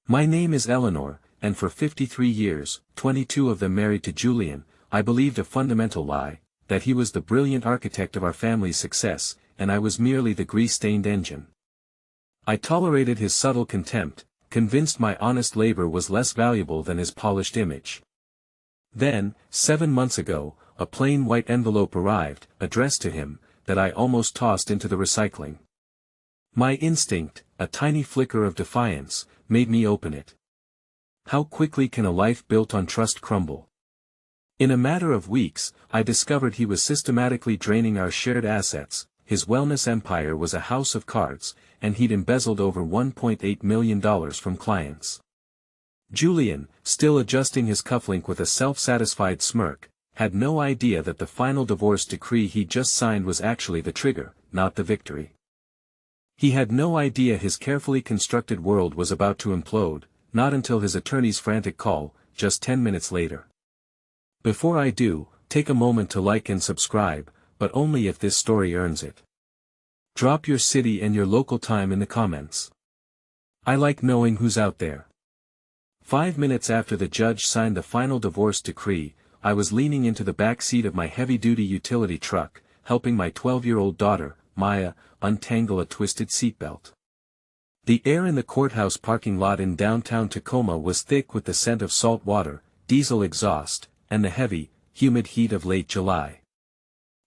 My name is Eleanor, and for 53 years, 22 of them married to Julian, I believed a fundamental lie, that he was the brilliant architect of our family's success, and I was merely the grease-stained engine. I tolerated his subtle contempt, convinced my honest labor was less valuable than his polished image. Then, 7 months ago, a plain white envelope arrived, addressed to him, that I almost tossed into the recycling. My instinct, a tiny flicker of defiance, made me open it. How quickly can a life built on trust crumble? In a matter of weeks, I discovered he was systematically draining our shared assets. His wellness empire was a house of cards, and he'd embezzled over $1.8 million from clients. Julian, still adjusting his cufflink with a self-satisfied smirk, had no idea that the final divorce decree he just signed was actually the trigger, not the victory. He had no idea his carefully constructed world was about to implode, not until his attorney's frantic call, just 10 minutes later. Before I do, take a moment to like and subscribe, but only if this story earns it. Drop your city and your local time in the comments. I like knowing who's out there. 5 minutes after the judge signed the final divorce decree, I was leaning into the back seat of my heavy-duty utility truck, helping my 12-year-old daughter, Maya, untangle a twisted seatbelt. The air in the courthouse parking lot in downtown Tacoma was thick with the scent of salt water, diesel exhaust, and the heavy, humid heat of late July.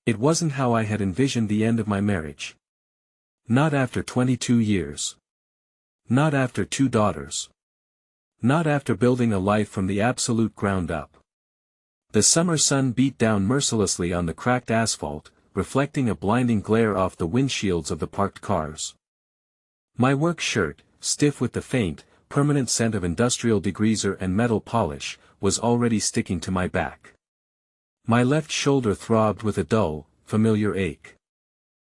It wasn't how I had envisioned the end of my marriage. Not after 22 years. Not after 2 daughters. Not after building a life from the absolute ground up. The summer sun beat down mercilessly on the cracked asphalt, reflecting a blinding glare off the windshields of the parked cars. My work shirt, stiff with the faint, permanent scent of industrial degreaser and metal polish, was already sticking to my back. My left shoulder throbbed with a dull, familiar ache.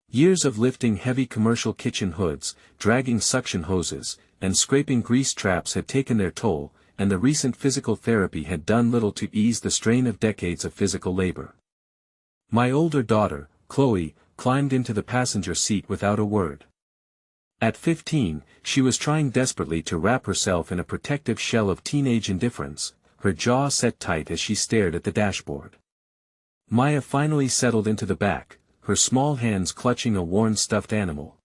Years of lifting heavy commercial kitchen hoods, dragging suction hoses, and scraping grease traps had taken their toll, and the recent physical therapy had done little to ease the strain of decades of physical labor. My older daughter, Chloe, climbed into the passenger seat without a word. At 15, she was trying desperately to wrap herself in a protective shell of teenage indifference, her jaw set tight as she stared at the dashboard. Maya finally settled into the back, her small hands clutching a worn stuffed animal.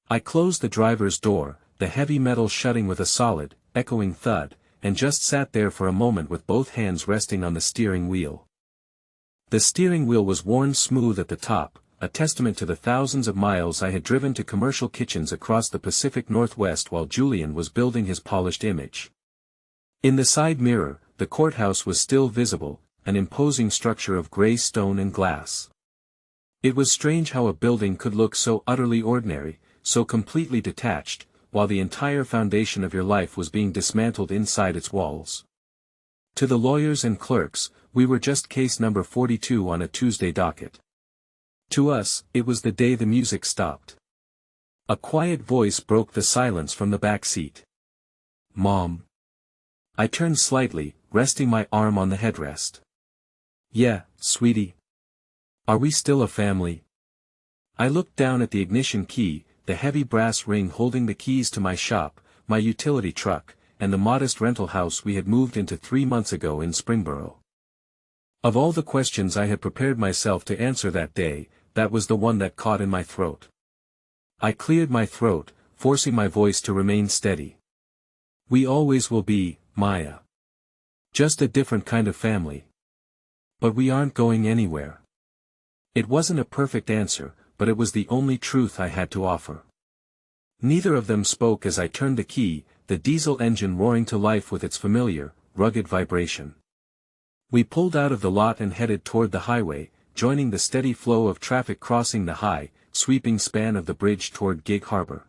I closed the driver's door, the heavy metal shutting with a solid, echoing thud, and just sat there for a moment with both hands resting on the steering wheel. The steering wheel was worn smooth at the top, a testament to the thousands of miles I had driven to commercial kitchens across the Pacific Northwest while Julian was building his polished image. In the side mirror, the courthouse was still visible, an imposing structure of gray stone and glass. It was strange how a building could look so utterly ordinary, so completely detached, while the entire foundation of your life was being dismantled inside its walls. To the lawyers and clerks, we were just case number 42 on a Tuesday docket. To us, it was the day the music stopped. A quiet voice broke the silence from the back seat. "Mom." I turned slightly, resting my arm on the headrest. "Yeah, sweetie. Are we still a family?" I looked down at the ignition key, the heavy brass ring holding the keys to my shop, my utility truck, and the modest rental house we had moved into 3 months ago in Springboro. Of all the questions I had prepared myself to answer that day, that was the one that caught in my throat. I cleared my throat, forcing my voice to remain steady. "We always will be, Maya. Just a different kind of family. But we aren't going anywhere." It wasn't a perfect answer, but it was the only truth I had to offer. Neither of them spoke as I turned the key, the diesel engine roaring to life with its familiar, rugged vibration. We pulled out of the lot and headed toward the highway, joining the steady flow of traffic crossing the high, sweeping span of the bridge toward Gig Harbor.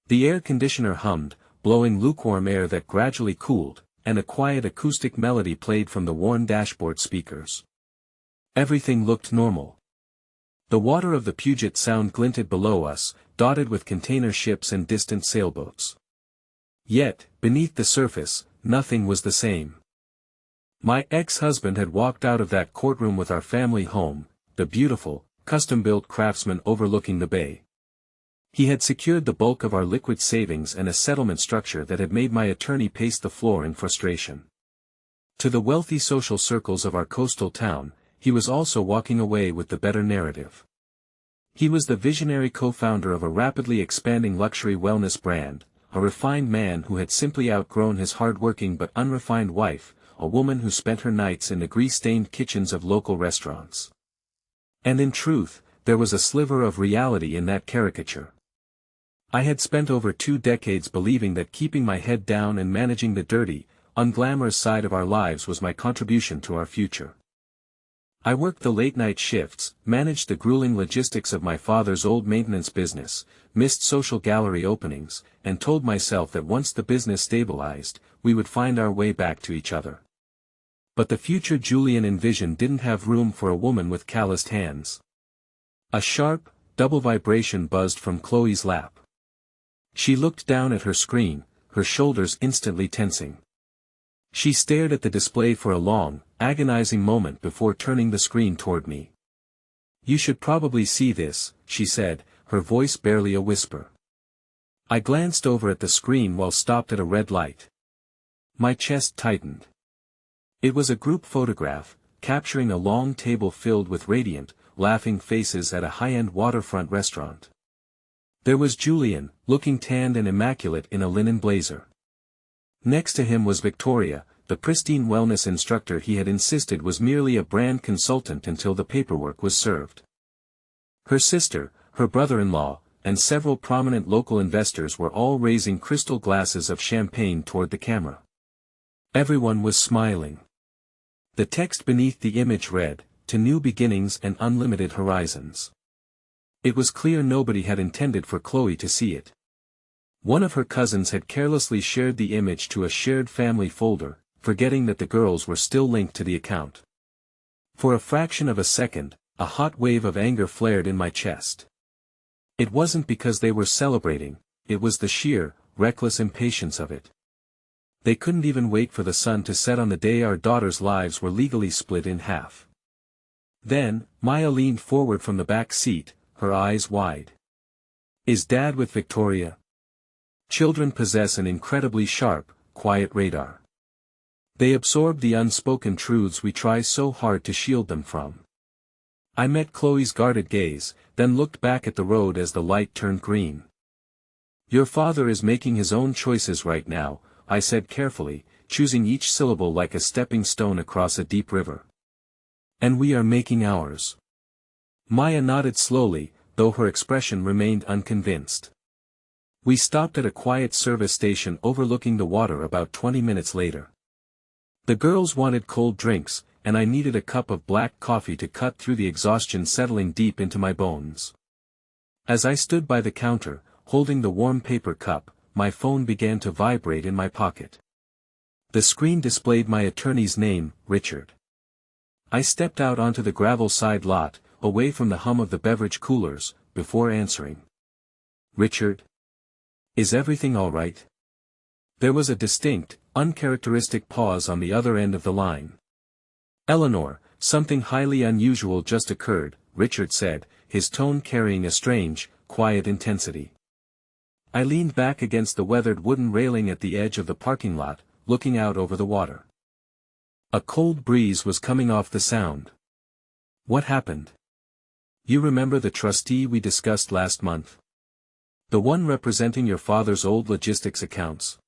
The air conditioner hummed, blowing lukewarm air that gradually cooled, and a quiet acoustic melody played from the worn dashboard speakers. Everything looked normal. The water of the Puget Sound glinted below us, dotted with container ships and distant sailboats. Yet, beneath the surface, nothing was the same. My ex-husband had walked out of that courtroom with our family home, the beautiful, custom-built Craftsman overlooking the bay. He had secured the bulk of our liquid savings and a settlement structure that had made my attorney pace the floor in frustration. To the wealthy social circles of our coastal town, he was also walking away with the better narrative. He was the visionary co-founder of a rapidly expanding luxury wellness brand, a refined man who had simply outgrown his hard-working but unrefined wife, a woman who spent her nights in the grease-stained kitchens of local restaurants. And in truth, there was a sliver of reality in that caricature. I had spent over 2 decades believing that keeping my head down and managing the dirty, unglamorous side of our lives was my contribution to our future. I worked the late-night shifts, managed the grueling logistics of my father's old maintenance business, missed social gallery openings, and told myself that once the business stabilized, we would find our way back to each other. But the future Julian envisioned didn't have room for a woman with calloused hands. A sharp, double vibration buzzed from Chloe's lap. She looked down at her screen, her shoulders instantly tensing. She stared at the display for a long, agonizing moment before turning the screen toward me. "You should probably see this," she said, her voice barely a whisper. I glanced over at the screen while stopped at a red light. My chest tightened. It was a group photograph, capturing a long table filled with radiant, laughing faces at a high-end waterfront restaurant. There was Julian, looking tanned and immaculate in a linen blazer. Next to him was Victoria, the pristine wellness instructor he had insisted was merely a brand consultant until the paperwork was served. Her sister, her brother-in-law, and several prominent local investors were all raising crystal glasses of champagne toward the camera. Everyone was smiling. The text beneath the image read, "To new beginnings and unlimited horizons." It was clear nobody had intended for Chloe to see it. One of her cousins had carelessly shared the image to a shared family folder, forgetting that the girls were still linked to the account. For a fraction of a second, a hot wave of anger flared in my chest. It wasn't because they were celebrating, it was the sheer, reckless impatience of it. They couldn't even wait for the sun to set on the day our daughters' lives were legally split in half. Then, Maya leaned forward from the back seat, her eyes wide. "Is Dad with Victoria?" Children possess an incredibly sharp, quiet radar. They absorb the unspoken truths we try so hard to shield them from. I met Chloe's guarded gaze, then looked back at the road as the light turned green. "Your father is making his own choices right now," I said carefully, choosing each syllable like a stepping stone across a deep river. "And we are making ours." Maya nodded slowly, though her expression remained unconvinced. We stopped at a quiet service station overlooking the water about 20 minutes later. The girls wanted cold drinks, and I needed a cup of black coffee to cut through the exhaustion settling deep into my bones. As I stood by the counter, holding the warm paper cup, my phone began to vibrate in my pocket. The screen displayed my attorney's name, Richard. I stepped out onto the gravel side lot, away from the hum of the beverage coolers, before answering. "Richard? Is everything all right?" There was a distinct, uncharacteristic pause on the other end of the line. "Eleanor, something highly unusual just occurred," Richard said, his tone carrying a strange, quiet intensity. I leaned back against the weathered wooden railing at the edge of the parking lot, looking out over the water. A cold breeze was coming off the sound. "What happened?" "You remember the trustee we discussed last month? The one representing your father's old logistics accounts?"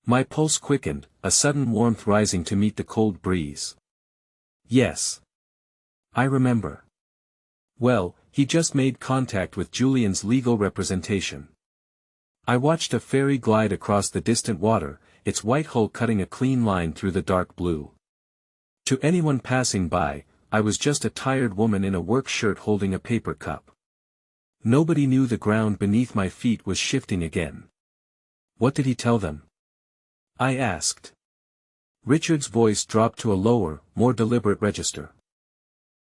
My pulse quickened, a sudden warmth rising to meet the cold breeze. "Yes. I remember." "Well, he just made contact with Julian's legal representation." I watched a ferry glide across the distant water, its white hull cutting a clean line through the dark blue. To anyone passing by, I was just a tired woman in a work shirt holding a paper cup. Nobody knew the ground beneath my feet was shifting again. "What did he tell them?" I asked. Richard's voice dropped to a lower, more deliberate register.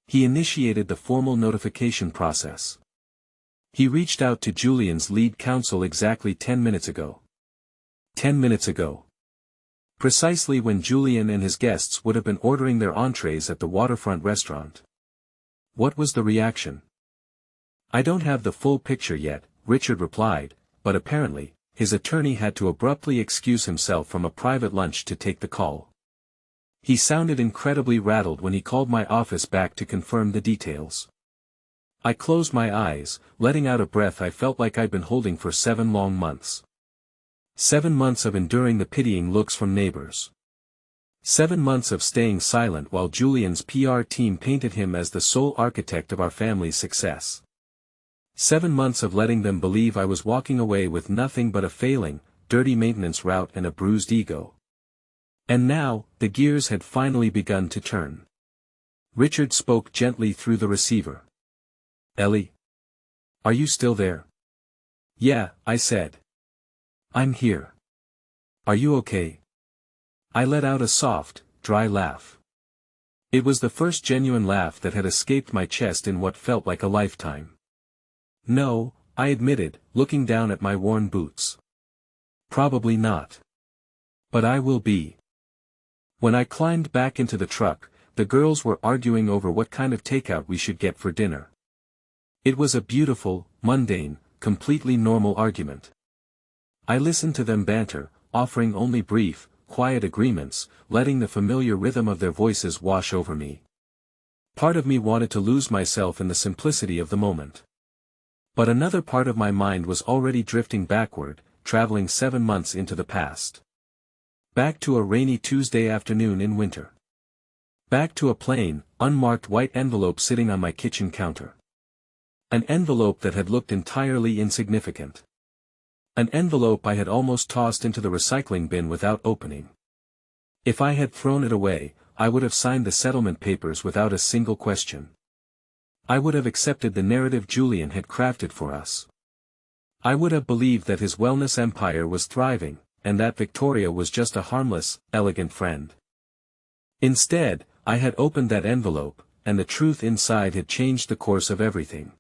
"He initiated the formal notification process. He reached out to Julian's lead counsel exactly 10 minutes ago." 10 minutes ago. Precisely when Julian and his guests would have been ordering their entrees at the waterfront restaurant. What was the reaction? "I don't have the full picture yet," Richard replied, but apparently, his attorney had to abruptly excuse himself from a private lunch to take the call. He sounded incredibly rattled when he called my office back to confirm the details. I closed my eyes, letting out a breath I felt like I'd been holding for 7 long months. 7 months of enduring the pitying looks from neighbors. 7 months of staying silent while Julian's PR team painted him as the sole architect of our family's success. 7 months of letting them believe I was walking away with nothing but a failing, dirty maintenance route and a bruised ego. And now, the gears had finally begun to turn. Richard spoke gently through the receiver. "Ellie? Are you still there?" "Yeah," I said. "I'm here. Are you okay?" I let out a soft, dry laugh. It was the first genuine laugh that had escaped my chest in what felt like a lifetime. "No," I admitted, looking down at my worn boots. "Probably not. But I will be." When I climbed back into the truck, the girls were arguing over what kind of takeout we should get for dinner. It was a beautiful, mundane, completely normal argument. I listened to them banter, offering only brief, quiet agreements, letting the familiar rhythm of their voices wash over me. Part of me wanted to lose myself in the simplicity of the moment. But another part of my mind was already drifting backward, traveling 7 months into the past. Back to a rainy Tuesday afternoon in winter. Back to a plain, unmarked white envelope sitting on my kitchen counter. An envelope that had looked entirely insignificant. An envelope I had almost tossed into the recycling bin without opening. If I had thrown it away, I would have signed the settlement papers without a single question. I would have accepted the narrative Julian had crafted for us. I would have believed that his wellness empire was thriving, and that Victoria was just a harmless, elegant friend. Instead, I had opened that envelope, and the truth inside had changed the course of everything.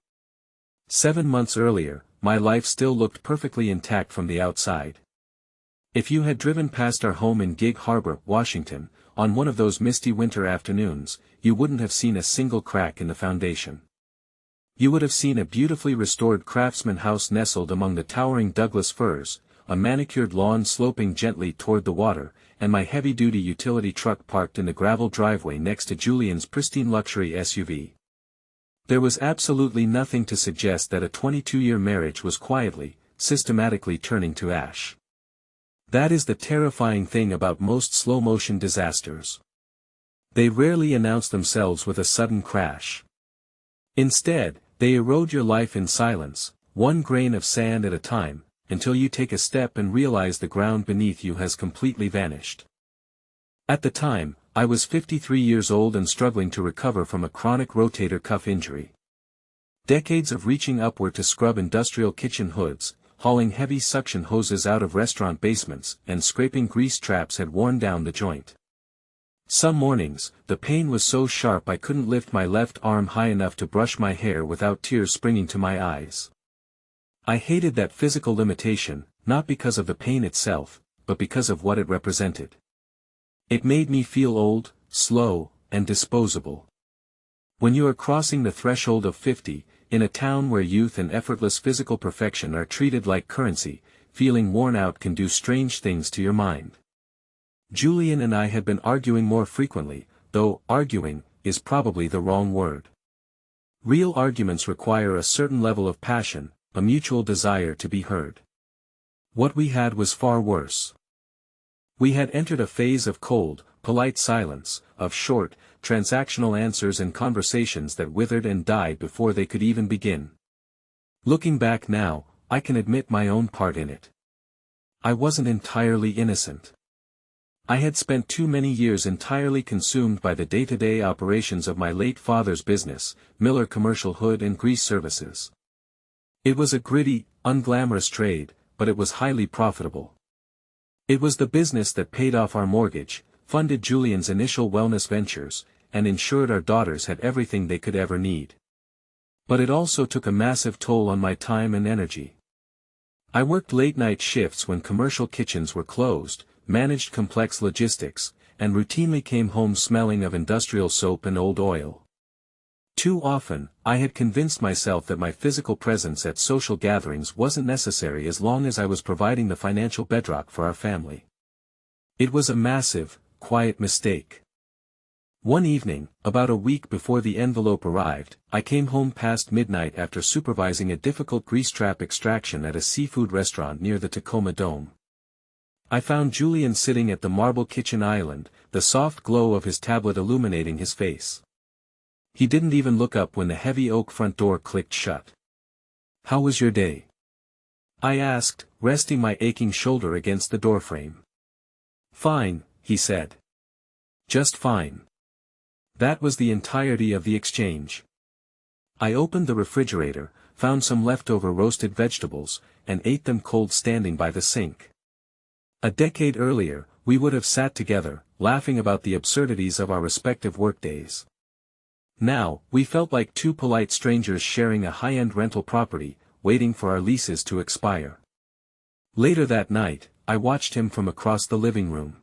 7 months earlier, my life still looked perfectly intact from the outside. If you had driven past our home in Gig Harbor, Washington, on one of those misty winter afternoons, you wouldn't have seen a single crack in the foundation. You would have seen a beautifully restored craftsman house nestled among the towering Douglas firs, a manicured lawn sloping gently toward the water, and my heavy-duty utility truck parked in the gravel driveway next to Julian's pristine luxury SUV. There was absolutely nothing to suggest that a 22-year marriage was quietly, systematically turning to ash. That is the terrifying thing about most slow-motion disasters. They rarely announce themselves with a sudden crash. Instead, they erode your life in silence, one grain of sand at a time, until you take a step and realize the ground beneath you has completely vanished. At the time, I was 53 years old and struggling to recover from a chronic rotator cuff injury. Decades of reaching upward to scrub industrial kitchen hoods, hauling heavy suction hoses out of restaurant basements, and scraping grease traps had worn down the joint. Some mornings, the pain was so sharp I couldn't lift my left arm high enough to brush my hair without tears springing to my eyes. I hated that physical limitation, not because of the pain itself, but because of what it represented. It made me feel old, slow, and disposable. When you are crossing the threshold of 50, in a town where youth and effortless physical perfection are treated like currency, feeling worn out can do strange things to your mind. Julian and I had been arguing more frequently, though arguing is probably the wrong word. Real arguments require a certain level of passion, a mutual desire to be heard. What we had was far worse. We had entered a phase of cold, polite silence, of short, transactional answers and conversations that withered and died before they could even begin. Looking back now, I can admit my own part in it. I wasn't entirely innocent. I had spent too many years entirely consumed by the day-to-day operations of my late father's business, Miller Commercial Hood and Grease Services. It was a gritty, unglamorous trade, but it was highly profitable. It was the business that paid off our mortgage, funded Julian's initial wellness ventures, and ensured our daughters had everything they could ever need. But it also took a massive toll on my time and energy. I worked late-night shifts when commercial kitchens were closed, managed complex logistics, and routinely came home smelling of industrial soap and old oil. Too often, I had convinced myself that my physical presence at social gatherings wasn't necessary as long as I was providing the financial bedrock for our family. It was a massive, quiet mistake. One evening, about a week before the envelope arrived, I came home past midnight after supervising a difficult grease trap extraction at a seafood restaurant near the Tacoma Dome. I found Julian sitting at the marble kitchen island, the soft glow of his tablet illuminating his face. He didn't even look up when the heavy oak front door clicked shut. "How was your day?" I asked, resting my aching shoulder against the doorframe. "Fine," he said. "Just fine." That was the entirety of the exchange. I opened the refrigerator, found some leftover roasted vegetables, and ate them cold standing by the sink. A decade earlier, we would have sat together, laughing about the absurdities of our respective workdays. Now, we felt like two polite strangers sharing a high-end rental property, waiting for our leases to expire. Later that night, I watched him from across the living room.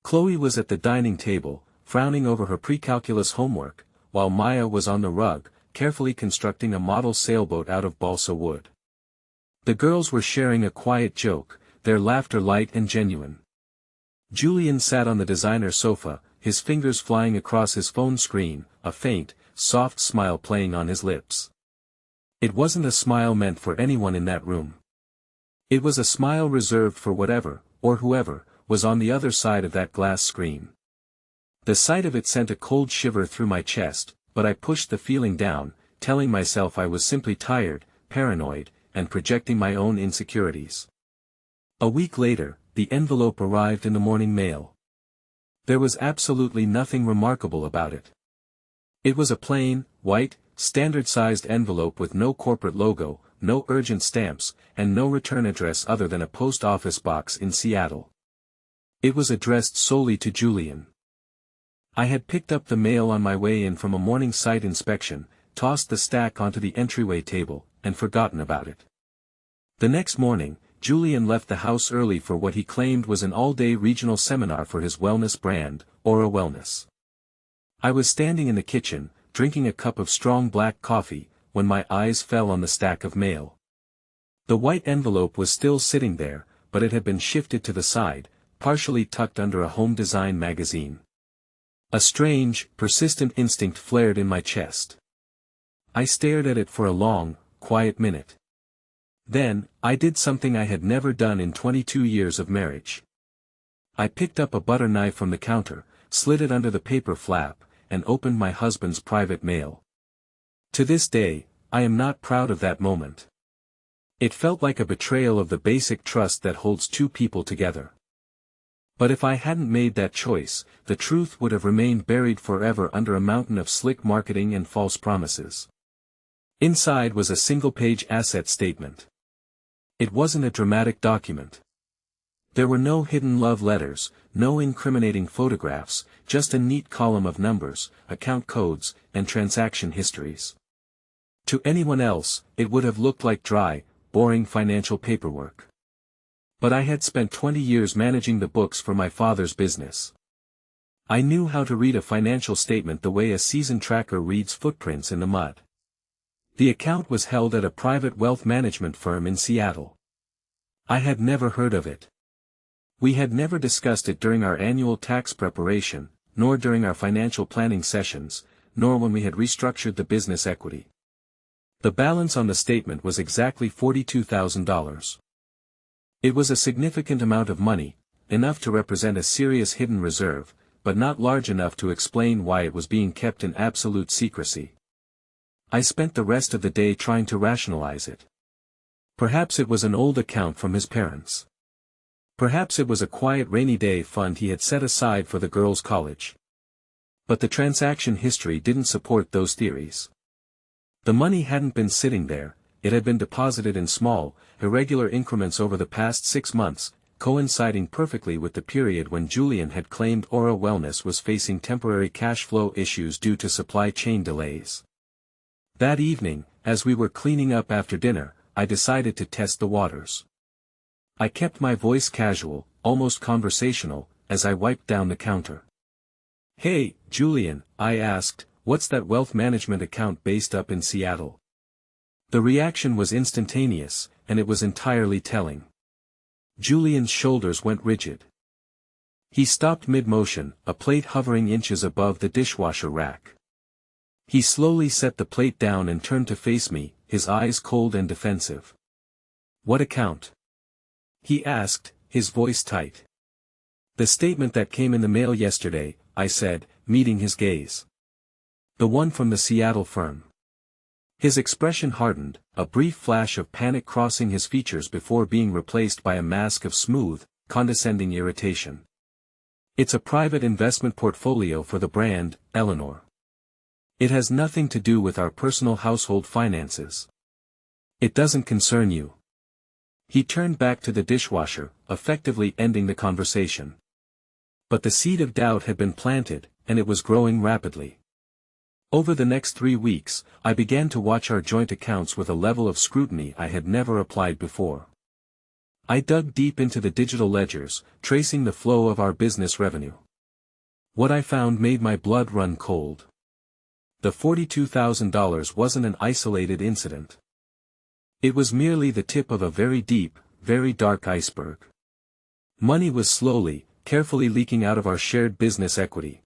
Chloe was at the dining table, frowning over her pre-calculus homework, while Maya was on the rug, carefully constructing a model sailboat out of balsa wood. The girls were sharing a quiet joke, their laughter light and genuine. Julian sat on the designer sofa, his fingers flying across his phone screen, a faint, soft smile playing on his lips. It wasn't a smile meant for anyone in that room. It was a smile reserved for whatever, or whoever, was on the other side of that glass screen. The sight of it sent a cold shiver through my chest, but I pushed the feeling down, telling myself I was simply tired, paranoid, and projecting my own insecurities. A week later, the envelope arrived in the morning mail. There was absolutely nothing remarkable about it. It was a plain, white, standard-sized envelope with no corporate logo, no urgent stamps, and no return address other than a post office box in Seattle. It was addressed solely to Julian. I had picked up the mail on my way in from a morning site inspection, tossed the stack onto the entryway table, and forgotten about it. The next morning, Julian left the house early for what he claimed was an all-day regional seminar for his wellness brand, Aura Wellness. I was standing in the kitchen, drinking a cup of strong black coffee, when my eyes fell on the stack of mail. The white envelope was still sitting there, but it had been shifted to the side, partially tucked under a home design magazine. A strange, persistent instinct flared in my chest. I stared at it for a long, quiet minute. Then, I did something I had never done in 22 years of marriage. I picked up a butter knife from the counter, slid it under the paper flap, and opened my husband's private mail. To this day, I am not proud of that moment. It felt like a betrayal of the basic trust that holds two people together. But if I hadn't made that choice, the truth would have remained buried forever under a mountain of slick marketing and false promises. Inside was a single-page asset statement. It wasn't a dramatic document. There were no hidden love letters, no incriminating photographs, just a neat column of numbers, account codes, and transaction histories. To anyone else, it would have looked like dry, boring financial paperwork. But I had spent 20 years managing the books for my father's business. I knew how to read a financial statement the way a seasoned tracker reads footprints in the mud. The account was held at a private wealth management firm in Seattle. I had never heard of it. We had never discussed it during our annual tax preparation, nor during our financial planning sessions, nor when we had restructured the business equity. The balance on the statement was exactly $42,000. It was a significant amount of money, enough to represent a serious hidden reserve, but not large enough to explain why it was being kept in absolute secrecy. I spent the rest of the day trying to rationalize it. Perhaps it was an old account from his parents. Perhaps it was a quiet rainy day fund he had set aside for the girls' college. But the transaction history didn't support those theories. The money hadn't been sitting there, it had been deposited in small, irregular increments over the past 6 months, coinciding perfectly with the period when Julian had claimed Aura Wellness was facing temporary cash flow issues due to supply chain delays. That evening, as we were cleaning up after dinner, I decided to test the waters. I kept my voice casual, almost conversational, as I wiped down the counter. "Hey, Julian," I asked, what's that wealth management account based up in Seattle? The reaction was instantaneous, and it was entirely telling. Julian's shoulders went rigid. He stopped mid-motion, a plate hovering inches above the dishwasher rack. He slowly set the plate down and turned to face me, his eyes cold and defensive. "What account?" he asked, his voice tight. "The statement that came in the mail yesterday," I said, meeting his gaze. "The one from the Seattle firm." His expression hardened, a brief flash of panic crossing his features before being replaced by a mask of smooth, condescending irritation. "It's a private investment portfolio for the brand, Eleanor. It has nothing to do with our personal household finances. It doesn't concern you." He turned back to the dishwasher, effectively ending the conversation. But the seed of doubt had been planted, and it was growing rapidly. Over the next 3 weeks, I began to watch our joint accounts with a level of scrutiny I had never applied before. I dug deep into the digital ledgers, tracing the flow of our business revenue. What I found made my blood run cold. The $42,000 wasn't an isolated incident. It was merely the tip of a very deep, very dark iceberg. Money was slowly, carefully leaking out of our shared business equity.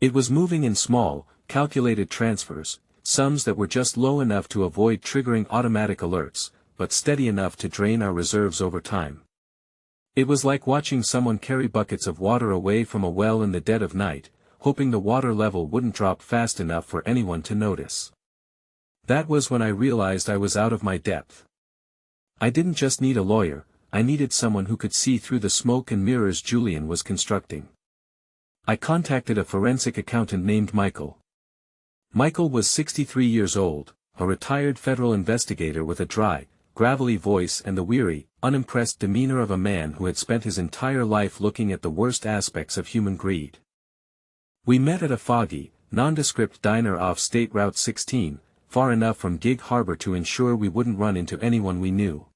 It was moving in small, calculated transfers, sums that were just low enough to avoid triggering automatic alerts, but steady enough to drain our reserves over time. It was like watching someone carry buckets of water away from a well in the dead of night, hoping the water level wouldn't drop fast enough for anyone to notice. That was when I realized I was out of my depth. I didn't just need a lawyer, I needed someone who could see through the smoke and mirrors Julian was constructing. I contacted a forensic accountant named Michael. Michael was 63 years old, a retired federal investigator with a dry, gravelly voice and the weary, unimpressed demeanor of a man who had spent his entire life looking at the worst aspects of human greed. We met at a foggy, nondescript diner off State Route 16, far enough from Gig Harbor to ensure we wouldn't run into anyone we knew.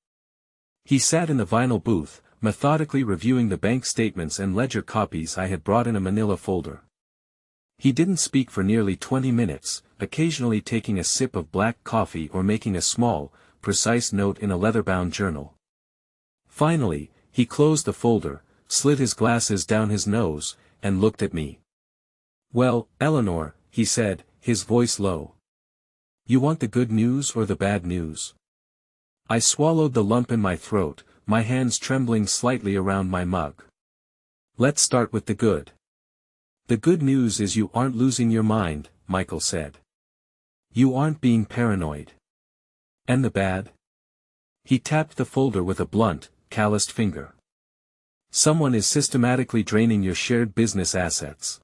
He sat in the vinyl booth, methodically reviewing the bank statements and ledger copies I had brought in a manila folder. He didn't speak for nearly 20 minutes, occasionally taking a sip of black coffee or making a small, precise note in a leather-bound journal. Finally, he closed the folder, slid his glasses down his nose, and looked at me. "Well, Eleanor," he said, his voice low. "You want the good news or the bad news?" I swallowed the lump in my throat, my hands trembling slightly around my mug. "Let's start with the good. The good news is you aren't losing your mind," Michael said. "You aren't being paranoid. And the bad?" He tapped the folder with a blunt, calloused finger. "Someone is systematically draining your shared business assets.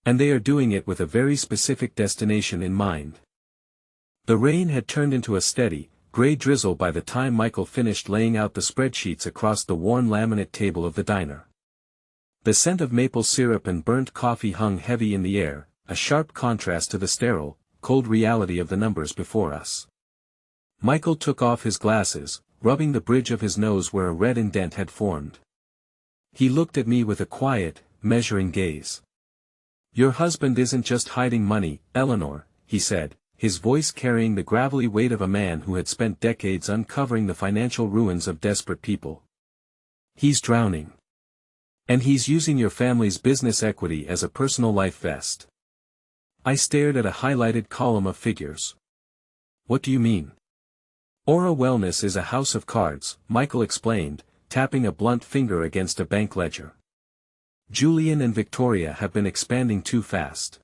And they are doing it with a very specific destination in mind." The rain had turned into a steady, gray drizzle by the time Michael finished laying out the spreadsheets across the worn laminate table of the diner. The scent of maple syrup and burnt coffee hung heavy in the air, a sharp contrast to the sterile, cold reality of the numbers before us. Michael took off his glasses, rubbing the bridge of his nose where a red indent had formed. He looked at me with a quiet, measuring gaze. "Your husband isn't just hiding money, Eleanor," he said, his voice carrying the gravelly weight of a man who had spent decades uncovering the financial ruins of desperate people. "He's drowning. And he's using your family's business equity as a personal life vest." I stared at a highlighted column of figures. "What do you mean?" "Aura Wellness is a house of cards," Michael explained, tapping a blunt finger against a bank ledger. "Julian and Victoria have been expanding too fast.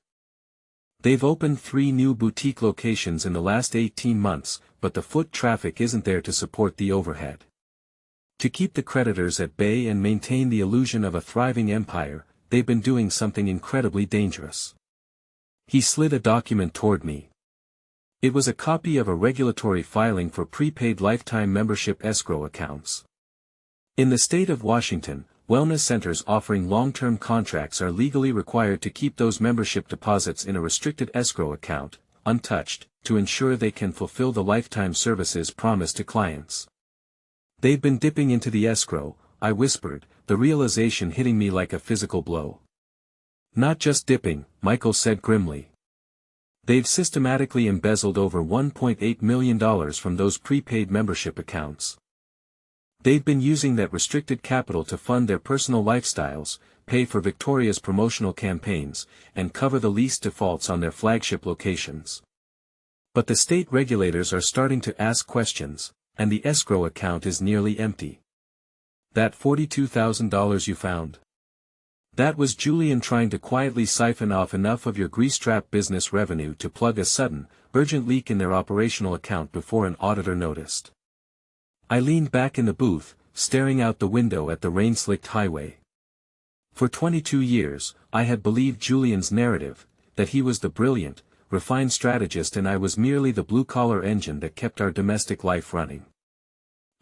They've opened 3 new boutique locations in the last 18 months, but the foot traffic isn't there to support the overhead. To keep the creditors at bay and maintain the illusion of a thriving empire, they've been doing something incredibly dangerous." He slid a document toward me. It was a copy of a regulatory filing for prepaid lifetime membership escrow accounts. In the state of Washington, wellness centers offering long-term contracts are legally required to keep those membership deposits in a restricted escrow account, untouched, to ensure they can fulfill the lifetime services promised to clients. "They've been dipping into the escrow," I whispered, the realization hitting me like a physical blow. "Not just dipping," Michael said grimly. They've systematically embezzled over $1.8 million from those prepaid membership accounts. They've been using that restricted capital to fund their personal lifestyles, pay for Victoria's promotional campaigns, and cover the lease defaults on their flagship locations. But the state regulators are starting to ask questions, and the escrow account is nearly empty. That $42,000 you found? That was Julian trying to quietly siphon off enough of your grease-trap business revenue to plug a sudden, urgent leak in their operational account before an auditor noticed. I leaned back in the booth, staring out the window at the rain-slicked highway. For 22 years, I had believed Julian's narrative, that he was the brilliant, refined strategist and I was merely the blue-collar engine that kept our domestic life running.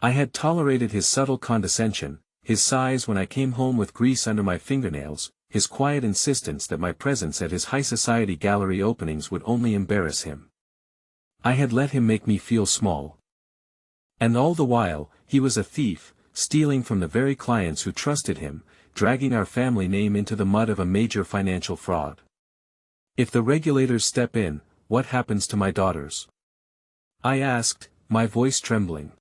I had tolerated his subtle condescension, his sighs when I came home with grease under my fingernails, his quiet insistence that my presence at his high society gallery openings would only embarrass him. I had let him make me feel small. And all the while, he was a thief, stealing from the very clients who trusted him, dragging our family name into the mud of a major financial fraud. If the regulators step in, what happens to my daughters? I asked, my voice trembling.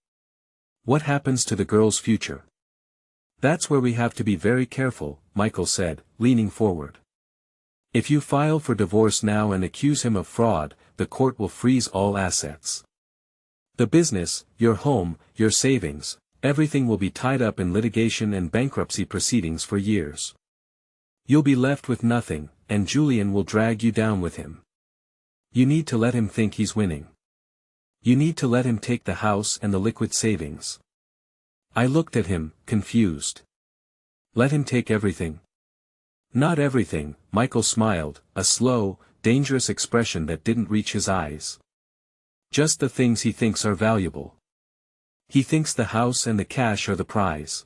What happens to the girl's future? That's where we have to be very careful, Michael said, leaning forward. If you file for divorce now and accuse him of fraud, the court will freeze all assets. The business, your home, your savings, everything will be tied up in litigation and bankruptcy proceedings for years. You'll be left with nothing, and Julian will drag you down with him. You need to let him think he's winning. You need to let him take the house and the liquid savings. I looked at him, confused. Let him take everything? Not everything, Michael smiled, a slow, dangerous expression that didn't reach his eyes. Just the things he thinks are valuable. He thinks the house and the cash are the prize.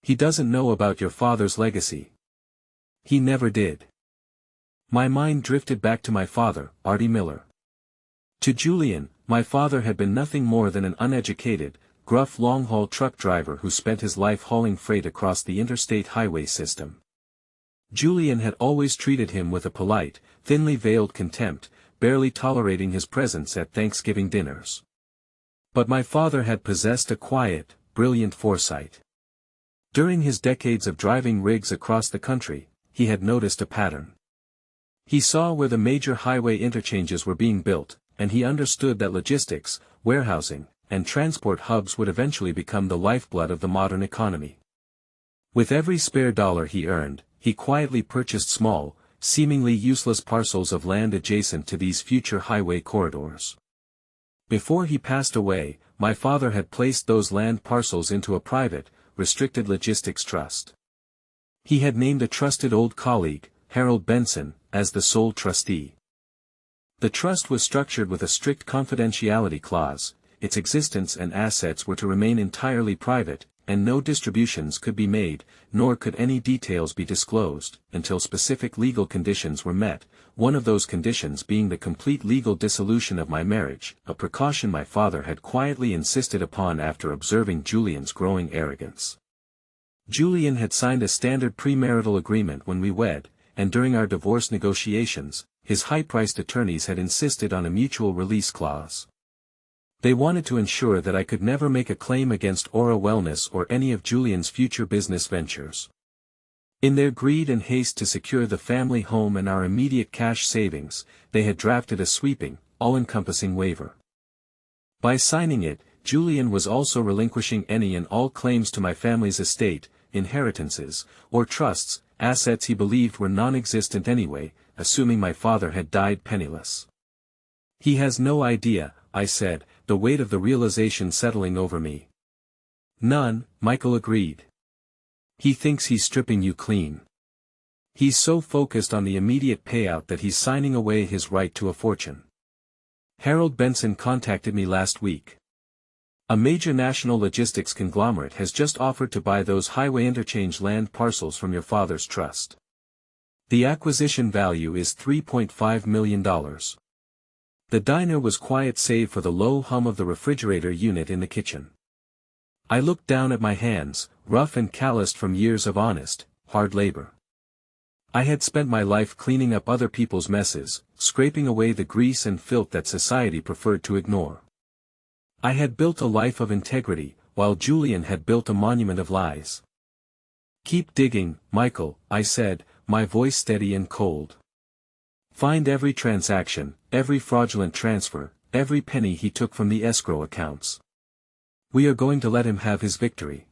He doesn't know about your father's legacy. He never did. My mind drifted back to my father, Artie Miller. To Julian, my father had been nothing more than an uneducated, gruff long-haul truck driver who spent his life hauling freight across the interstate highway system. Julian had always treated him with a polite, thinly veiled contempt, barely tolerating his presence at Thanksgiving dinners. But my father had possessed a quiet, brilliant foresight. During his decades of driving rigs across the country, he had noticed a pattern. He saw where the major highway interchanges were being built, and he understood that logistics, warehousing, and transport hubs would eventually become the lifeblood of the modern economy. With every spare dollar he earned, he quietly purchased small, seemingly useless parcels of land adjacent to these future highway corridors. Before he passed away, my father had placed those land parcels into a private, restricted logistics trust. He had named a trusted old colleague, Harold Benson, as the sole trustee. The trust was structured with a strict confidentiality clause. Its existence and assets were to remain entirely private, and no distributions could be made, nor could any details be disclosed, until specific legal conditions were met, one of those conditions being the complete legal dissolution of my marriage, a precaution my father had quietly insisted upon after observing Julian's growing arrogance. Julian had signed a standard premarital agreement when we wed, and during our divorce negotiations, his high-priced attorneys had insisted on a mutual release clause. They wanted to ensure that I could never make a claim against Aura Wellness or any of Julian's future business ventures. In their greed and haste to secure the family home and our immediate cash savings, they had drafted a sweeping, all-encompassing waiver. By signing it, Julian was also relinquishing any and all claims to my family's estate, inheritances, or trusts, assets he believed were non-existent anyway, assuming my father had died penniless. He has no idea, I said, the weight of the realization settling over me. None, Michael agreed. He thinks he's stripping you clean. He's so focused on the immediate payout that he's signing away his right to a fortune. Harold Benson contacted me last week. A major national logistics conglomerate has just offered to buy those highway interchange land parcels from your father's trust. The acquisition value is $3.5 million. The diner was quiet save for the low hum of the refrigerator unit in the kitchen. I looked down at my hands, rough and calloused from years of honest, hard labor. I had spent my life cleaning up other people's messes, scraping away the grease and filth that society preferred to ignore. I had built a life of integrity, while Julian had built a monument of lies. "Keep digging, Michael," I said, my voice steady and cold. "Find every transaction, every fraudulent transfer, every penny he took from the escrow accounts. We are going to let him have his victory.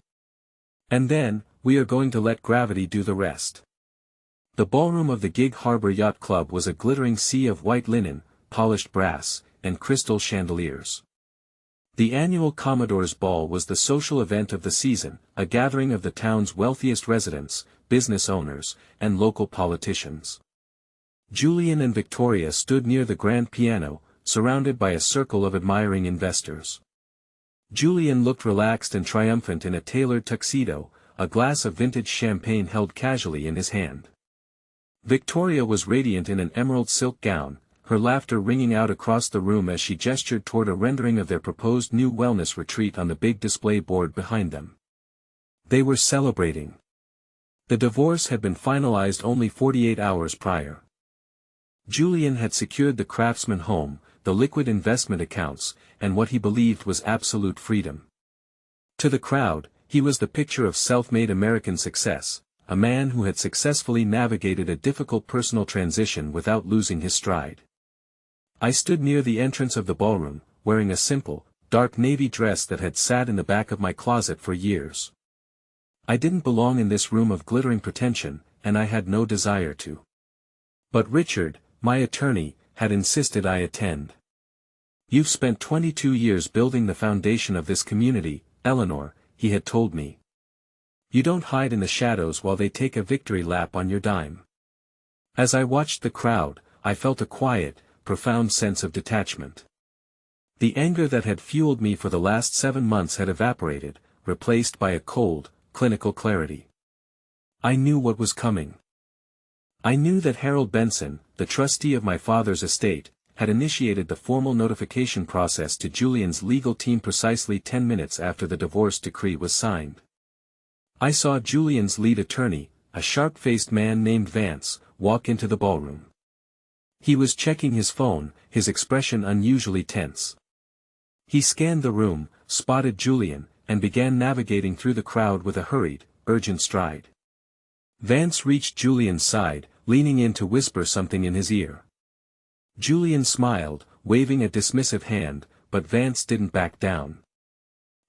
And then, we are going to let gravity do the rest." The ballroom of the Gig Harbor Yacht Club was a glittering sea of white linen, polished brass, and crystal chandeliers. The annual Commodore's Ball was the social event of the season, a gathering of the town's wealthiest residents, business owners, and local politicians. Julian and Victoria stood near the grand piano, surrounded by a circle of admiring investors. Julian looked relaxed and triumphant in a tailored tuxedo, a glass of vintage champagne held casually in his hand. Victoria was radiant in an emerald silk gown, her laughter ringing out across the room as she gestured toward a rendering of their proposed new wellness retreat on the big display board behind them. They were celebrating. The divorce had been finalized only 48 hours prior. Julian had secured the Craftsman home, the liquid investment accounts, and what he believed was absolute freedom. To the crowd, he was the picture of self-made American success, a man who had successfully navigated a difficult personal transition without losing his stride. I stood near the entrance of the ballroom, wearing a simple, dark navy dress that had sat in the back of my closet for years. I didn't belong in this room of glittering pretension, and I had no desire to. But Richard, my attorney, had insisted I attend. "You've spent 22 years building the foundation of this community, Eleanor," he had told me. "You don't hide in the shadows while they take a victory lap on your dime." As I watched the crowd, I felt a quiet, profound sense of detachment. The anger that had fueled me for the last 7 months had evaporated, replaced by a cold, clinical clarity. I knew what was coming. I knew that Harold Benson, the trustee of my father's estate, had initiated the formal notification process to Julian's legal team precisely 10 minutes after the divorce decree was signed. I saw Julian's lead attorney, a sharp-faced man named Vance, walk into the ballroom. He was checking his phone, his expression unusually tense. He scanned the room, spotted Julian, and began navigating through the crowd with a hurried, urgent stride. Vance reached Julian's side, leaning in to whisper something in his ear. Julian smiled, waving a dismissive hand, but Vance didn't back down.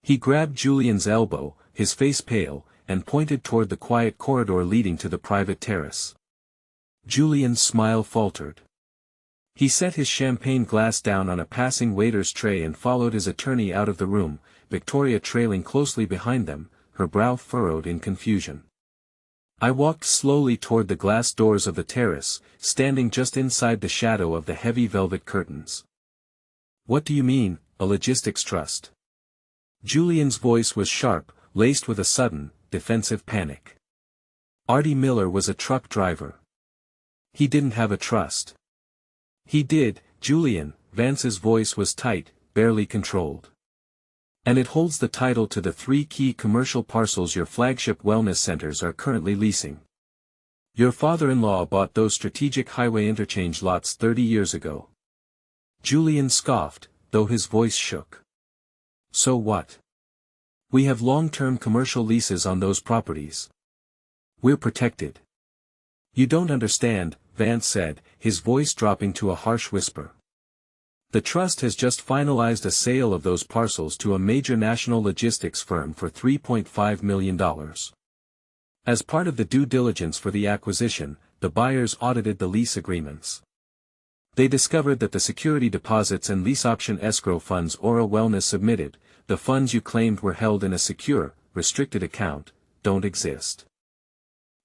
He grabbed Julian's elbow, his face pale, and pointed toward the quiet corridor leading to the private terrace. Julian's smile faltered. He set his champagne glass down on a passing waiter's tray and followed his attorney out of the room, Victoria trailing closely behind them, her brow furrowed in confusion. I walked slowly toward the glass doors of the terrace, standing just inside the shadow of the heavy velvet curtains. "What do you mean, a logistics trust?" Julian's voice was sharp, laced with a sudden, defensive panic. Artie Miller was a truck driver. He didn't have a trust. "He did, Julian," Vance's voice was tight, barely controlled. "And it holds the title to the 3 key commercial parcels your flagship wellness centers are currently leasing. Your father-in-law bought those strategic highway interchange lots 30 years ago." Julian scoffed, though his voice shook. "So what? We have long-term commercial leases on those properties. We're protected." "You don't understand," Vance said, his voice dropping to a harsh whisper. "The trust has just finalized a sale of those parcels to a major national logistics firm for $3.5 million. As part of the due diligence for the acquisition, the buyers audited the lease agreements. They discovered that the security deposits and lease option escrow funds Aura Wellness submitted, the funds you claimed were held in a secure, restricted account, don't exist.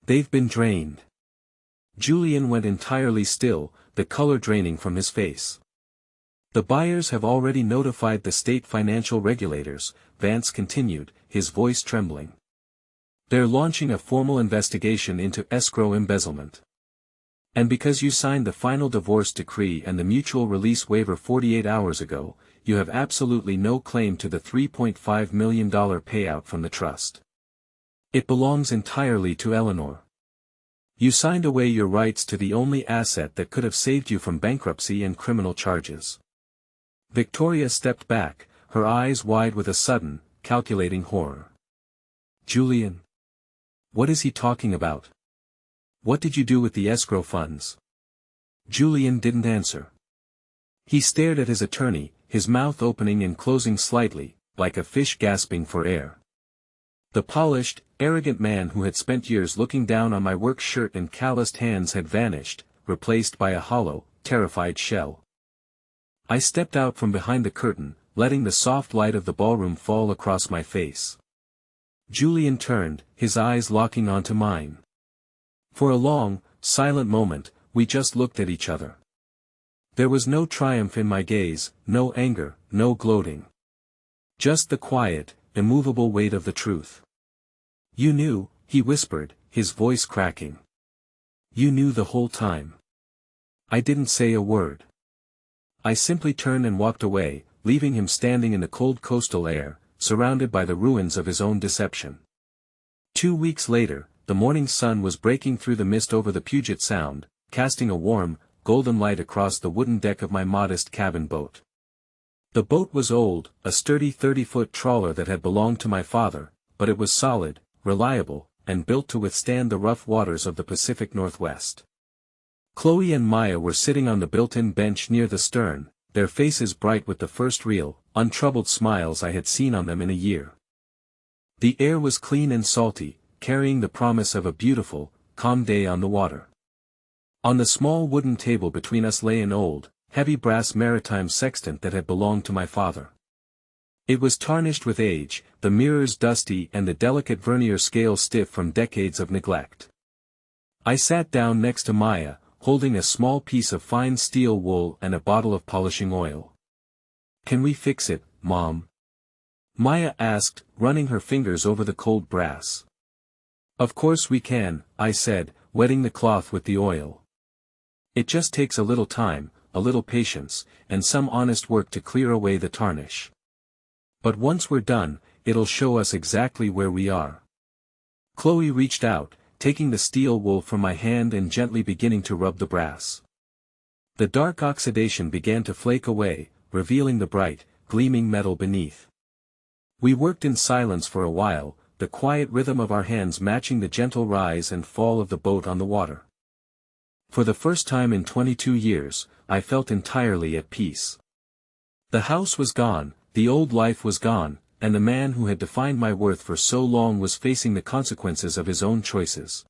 They've been drained." Julian went entirely still, the color draining from his face. "The buyers have already notified the state financial regulators," Vance continued, his voice trembling. "They're launching a formal investigation into escrow embezzlement. And because you signed the final divorce decree and the mutual release waiver 48 hours ago, you have absolutely no claim to the $3.5 million payout from the trust. It belongs entirely to Eleanor. You signed away your rights to the only asset that could have saved you from bankruptcy and criminal charges. Victoria stepped back, her eyes wide with a sudden, calculating horror. Julian. What is he talking about? What did you do with the escrow funds? Julian didn't answer. He stared at his attorney, his mouth opening and closing slightly, like a fish gasping for air. The polished, arrogant man who had spent years looking down on my work shirt and calloused hands had vanished, replaced by a hollow, terrified shell. I stepped out from behind the curtain, letting the soft light of the ballroom fall across my face. Julian turned, his eyes locking onto mine. For a long, silent moment, we just looked at each other. There was no triumph in my gaze, no anger, no gloating. Just the quiet, immovable weight of the truth. You knew, he whispered, his voice cracking. You knew the whole time. I didn't say a word. I simply turned and walked away, leaving him standing in the cold coastal air, surrounded by the ruins of his own deception. 2 weeks later, the morning sun was breaking through the mist over the Puget Sound, casting a warm, golden light across the wooden deck of my modest cabin boat. The boat was old, a sturdy 30-foot trawler that had belonged to my father, but it was solid, reliable, and built to withstand the rough waters of the Pacific Northwest. Chloe and Maya were sitting on the built-in bench near the stern, their faces bright with the first real, untroubled smiles I had seen on them in a year. The air was clean and salty, carrying the promise of a beautiful, calm day on the water. On the small wooden table between us lay an old, heavy brass maritime sextant that had belonged to my father. It was tarnished with age, the mirrors dusty and the delicate vernier scale stiff from decades of neglect. I sat down next to Maya, holding a small piece of fine steel wool and a bottle of polishing oil. "Can we fix it, Mom?" Maya asked, running her fingers over the cold brass. "Of course we can," I said, wetting the cloth with the oil. "It just takes a little time, a little patience, and some honest work to clear away the tarnish. But once we're done, it'll show us exactly where we are." Chloe reached out, taking the steel wool from my hand and gently beginning to rub the brass. The dark oxidation began to flake away, revealing the bright, gleaming metal beneath. We worked in silence for a while, the quiet rhythm of our hands matching the gentle rise and fall of the boat on the water. For the first time in 22 years, I felt entirely at peace. The house was gone, the old life was gone, and the man who had defined my worth for so long was facing the consequences of his own choices.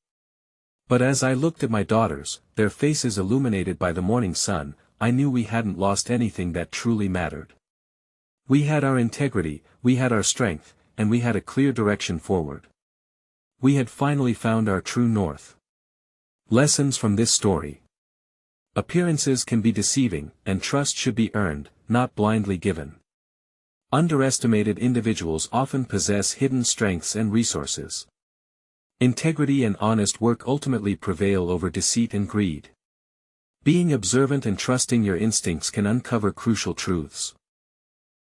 But as I looked at my daughters, their faces illuminated by the morning sun, I knew we hadn't lost anything that truly mattered. We had our integrity, we had our strength, and we had a clear direction forward. We had finally found our true north. Lessons from this story. Appearances can be deceiving, and trust should be earned, not blindly given. Underestimated individuals often possess hidden strengths and resources. Integrity and honest work ultimately prevail over deceit and greed. Being observant and trusting your instincts can uncover crucial truths.